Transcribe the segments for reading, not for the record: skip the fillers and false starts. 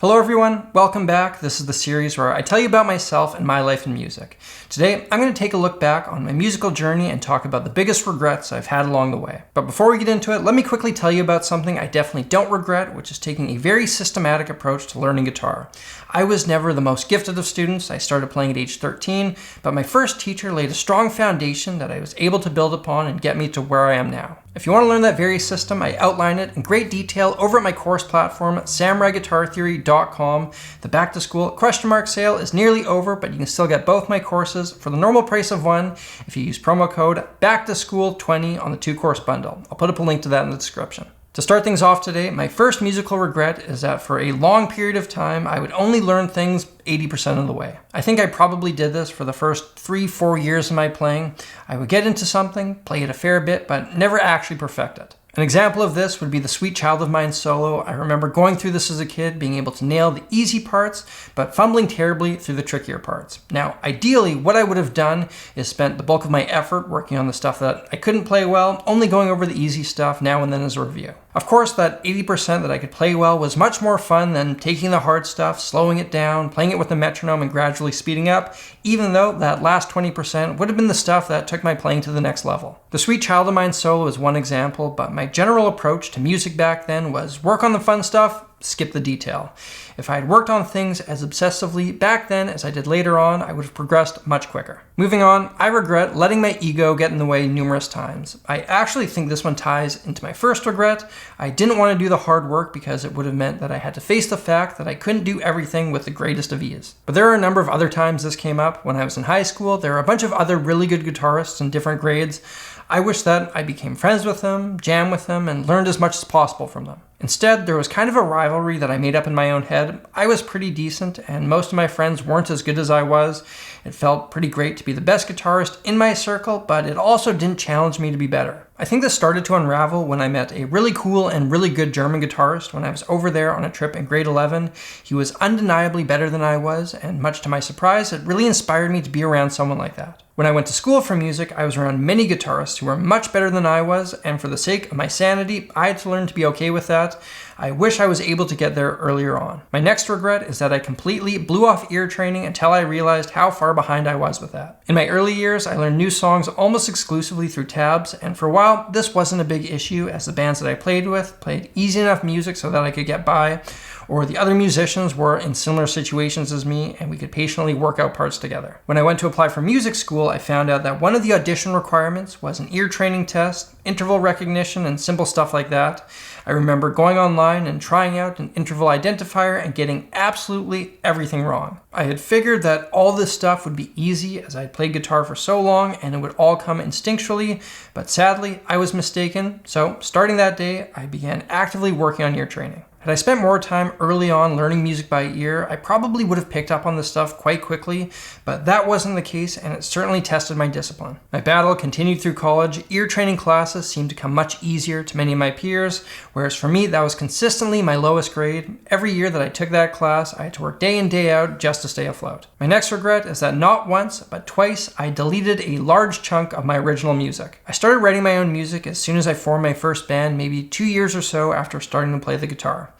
Hello everyone, welcome back. This is the series where I tell you about myself and my life in music. Today, I'm going to take a look back on my musical journey and talk about the biggest regrets I've had along the way. But before we get into it, let me quickly tell you about something I definitely don't regret, which is taking a very systematic approach to learning guitar. I was never the most gifted of students. I started playing at age 13, but my first teacher laid a strong foundation that I was able to build upon and get me to where I am now. If you want to learn that very system, I outline it in great detail over at my course platform, samuraiguitartheory.com. The back to school ? Sale is nearly over, but you can still get both my courses for the normal price of one if you use promo code BACKTOSCHOOL20 on the 2-course bundle. I'll put up a link to that in the description. To start things off today, my first musical regret is that for a long period of time, I would only learn things 80% of the way. I think I probably did this for the first 3-4 years of my playing. I would get into something, play it a fair bit, but never actually perfect it. An example of this would be the Sweet Child of Mine solo. I remember going through this as a kid, being able to nail the easy parts, but fumbling terribly through the trickier parts. Now, ideally, what I would have done is spent the bulk of my effort working on the stuff that I couldn't play well, only going over the easy stuff now and then as a review. Of course, that 80% that I could play well was much more fun than taking the hard stuff, slowing it down, playing it with the metronome and gradually speeding up, even though that last 20% would have been the stuff that took my playing to the next level. The Sweet Child of Mine solo is one example, but my general approach to music back then was work on the fun stuff, skip the detail. If I had worked on things as obsessively back then as I did later on, I would have progressed much quicker. Moving on, I regret letting my ego get in the way numerous times. I actually think this one ties into my first regret. I didn't want to do the hard work because it would have meant that I had to face the fact that I couldn't do everything with the greatest of ease. But there are a number of other times this came up. When I was in high school, there were a bunch of other really good guitarists in different grades. I wish that I became friends with them, jammed with them, and learned as much as possible from them. Instead, there was kind of a rivalry that I made up in my own head. I was pretty decent, and most of my friends weren't as good as I was. It felt pretty great to be the best guitarist in my circle, but it also didn't challenge me to be better. I think this started to unravel when I met a really cool and really good German guitarist when I was over there on a trip in grade 11. He was undeniably better than I was, and much to my surprise, it really inspired me to be around someone like that. When I went to school for music, I was around many guitarists who were much better than I was, and for the sake of my sanity, I had to learn to be okay with that. I wish I was able to get there earlier on. My next regret is that I completely blew off ear training until I realized how far behind I was with that. In my early years, I learned new songs almost exclusively through tabs, and for a while, this wasn't a big issue as the bands that I played with played easy enough music so that I could get by, or the other musicians were in similar situations as me and we could patiently work out parts together. When I went to apply for music school, I found out that one of the audition requirements was an ear training test, interval recognition, and simple stuff like that. I remember going online and trying out an interval identifier and getting absolutely everything wrong. I had figured that all this stuff would be easy as I had played guitar for so long and it would all come instinctually, but sadly, I was mistaken. So starting that day, I began actively working on ear training. Had I spent more time early on learning music by ear, I probably would have picked up on this stuff quite quickly, but that wasn't the case and it certainly tested my discipline. My battle continued through college. Ear training classes seemed to come much easier to many of my peers, whereas for me, that was consistently my lowest grade. Every year that I took that class, I had to work day in, day out just to stay afloat. My next regret is that not once, but twice, I deleted a large chunk of my original music. I started writing my own music as soon as I formed my first band, maybe 2 years or so after starting to play the guitar.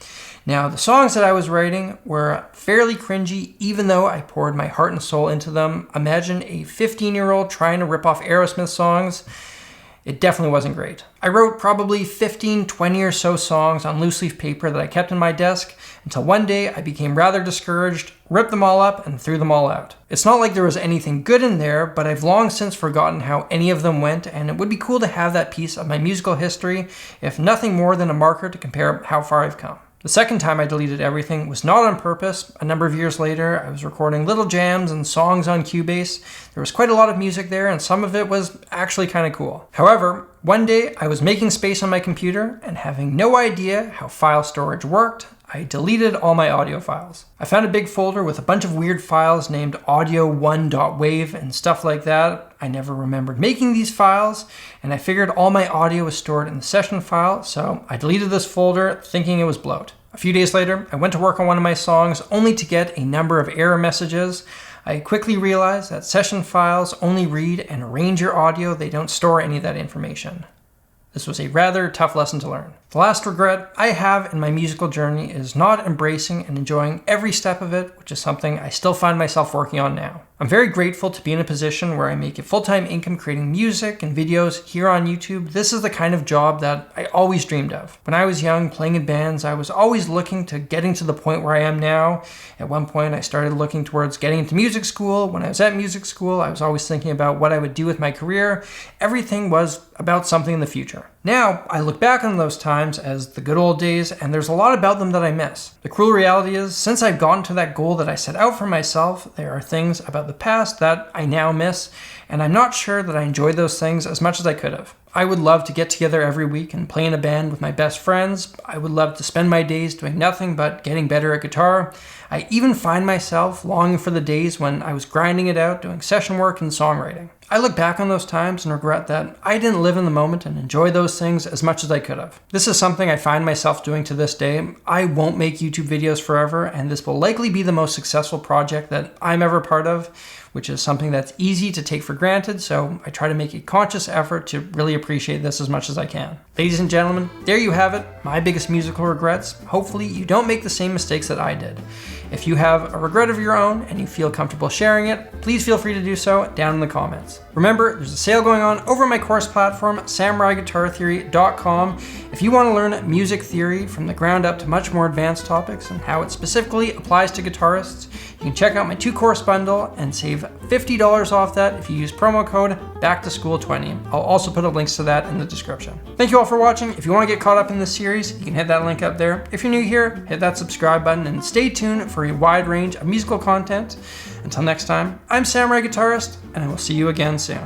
Now, the songs that I was writing were fairly cringy, even though I poured my heart and soul into them. Imagine a 15-year-old trying to rip off Aerosmith songs. It definitely wasn't great. I wrote probably 15, 20 or so songs on loose leaf paper that I kept in my desk until one day I became rather discouraged, ripped them all up, and threw them all out. It's not like there was anything good in there, but I've long since forgotten how any of them went, and it would be cool to have that piece of my musical history, if nothing more than a marker to compare how far I've come. The second time I deleted everything was not on purpose. A number of years later, I was recording little jams and songs on Cubase. There was quite a lot of music there, and some of it was actually kind of cool. However, one day I was making space on my computer, and having no idea how file storage worked, I deleted all my audio files. I found a big folder with a bunch of weird files named audio1.wave and stuff like that. I never remembered making these files, and I figured all my audio was stored in the session file, so I deleted this folder thinking it was bloat. A few days later, I went to work on one of my songs only to get a number of error messages. I quickly realized that session files only read and arrange your audio. They don't store any of that information. This was a rather tough lesson to learn. The last regret I have in my musical journey is not embracing and enjoying every step of it, which is something I still find myself working on now. I'm very grateful to be in a position where I make a full-time income creating music and videos here on YouTube. This is the kind of job that I always dreamed of. When I was young, playing in bands, I was always looking to getting to the point where I am now. At one point, I started looking towards getting into music school. When I was at music school, I was always thinking about what I would do with my career. Everything was about something in the future. Now, I look back on those times as the good old days, and there's a lot about them that I miss. The cruel reality is, since I've gotten to that goal that I set out for myself, there are things about the past that I now miss, and I'm not sure that I enjoyed those things as much as I could have. I would love to get together every week and play in a band with my best friends. I would love to spend my days doing nothing but getting better at guitar. I even find myself longing for the days when I was grinding it out, doing session work and songwriting. I look back on those times and regret that I didn't live in the moment and enjoy those things as much as I could have. This is something I find myself doing to this day. I won't make YouTube videos forever, and this will likely be the most successful project that I'm ever part of, which is something that's easy to take for granted, so I try to make a conscious effort to really appreciate this as much as I can. Ladies and gentlemen, there you have it, my biggest musical regrets. Hopefully you don't make the same mistakes that I did. If you have a regret of your own and you feel comfortable sharing it, please feel free to do so down in the comments. Remember, there's a sale going on over my course platform, samuraiguitartheory.com. If you want to learn music theory from the ground up to much more advanced topics and how it specifically applies to guitarists, you can check out my 2-course bundle and save $50 off that if you use promo code BACKTOSCHOOL20. I'll also put links to that in the description. Thank you all for watching. If you want to get caught up in this series, you can hit that link up there. If you're new here, hit that subscribe button and stay tuned for a wide range of musical content. Until next time, I'm Samurai Guitarist, and I will see you again soon.